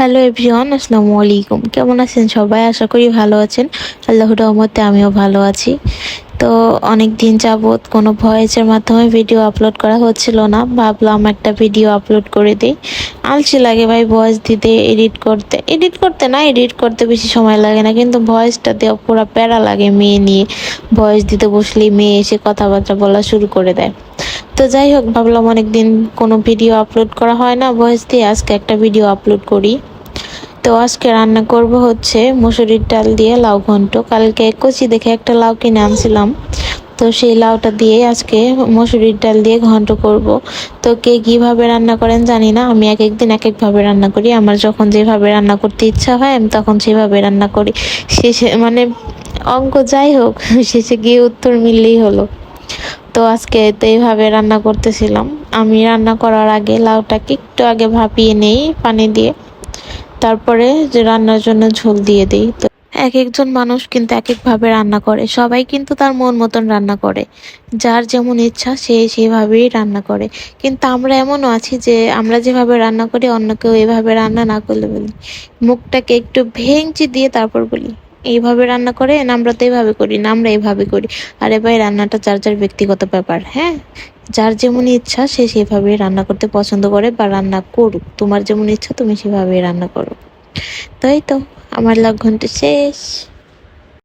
Hello everyone, আসসালামু আলাইকুম। কেমন আছেন সবাই? আশা করি ভালো আছেন। আল্লাহর রহমতে আমিও ভালো আছি। তো অনেক দিন যাবৎ কোনো ভয়েসের মাধ্যমে ভিডিও আপলোড করা হচ্ছিল না, ভাবলাম একটা ভিডিও আপলোড করে দিই। আলসি লাগে ভাই ভয়েস দিতে, এডিট করতে বেশি সময় লাগে না, কিন্তু ভয়েসটা দেওয়া পুরো প্যারা লাগে। মেয়ে নিয়ে ভয়েস দিতে বসলেই মেয়ে এসে কথাবার্তা বলা শুরু করে দেয়। তো যাই হোক, ভাবলাম অনেকদিন কোনো ভিডিও আপলোড করা হয় না ভয়েস দিয়ে, আজকে একটা ভিডিও আপলোড করি। তো আজকে রান্না করব হচ্ছে মুসুরির ডাল দিয়ে লাউ ঘন্ট। কালকে কচি দেখে একটা লাউ কিনে আনছিলাম, তো সেই লাউটা দিয়ে আজকে মুসুরির ডাল দিয়ে ঘন্ট করব। তো কে কিভাবে রান্না করেন জানি না, আমি এক একদিন এক একভাবে রান্না করি। আমার যখন যেভাবে রান্না করতে ইচ্ছা হয় আমি তখন সেভাবে রান্না করি। শেষে মানে অঙ্ক যাই হোক, শেষে গিয়ে উত্তর মিললেই হলো। তো আজকে তো এইভাবে রান্না করতেছিলাম। আমি রান্না করার আগে লাউটাকে একটু আগে ভাপিয়ে নেই পানি দিয়ে, তারপরে যে রান্নার জন্য ঝোল দিয়ে দিই। তো এক একজন মানুষ কিন্তু এক একভাবে রান্না করে, সবাই কিন্তু তার মন মতন রান্না করে, যার যেমন ইচ্ছা সে সেভাবেই রান্না করে। কিন্তু আমরা এমনও আছি যে আমরা যেভাবে রান্না করি অন্য কেউ এভাবে রান্না না করলে বলি, মুখটাকে একটু ভেঙচি দিয়ে তারপর বলি এইভাবে রান্না করে না, আমরা তো এইভাবে করি না, আমরা এইভাবে করি। আরে ভাই, রান্নাটা যার যার ব্যক্তিগত ব্যাপার। হ্যাঁ, যার যেমন ইচ্ছা সে সেভাবেই রান্না করতে পছন্দ করে বা রান্না করুক। তোমার যেমন ইচ্ছা তুমি সেভাবেই রান্না করো। তাই তো, আমার লগ্নটা শেষ।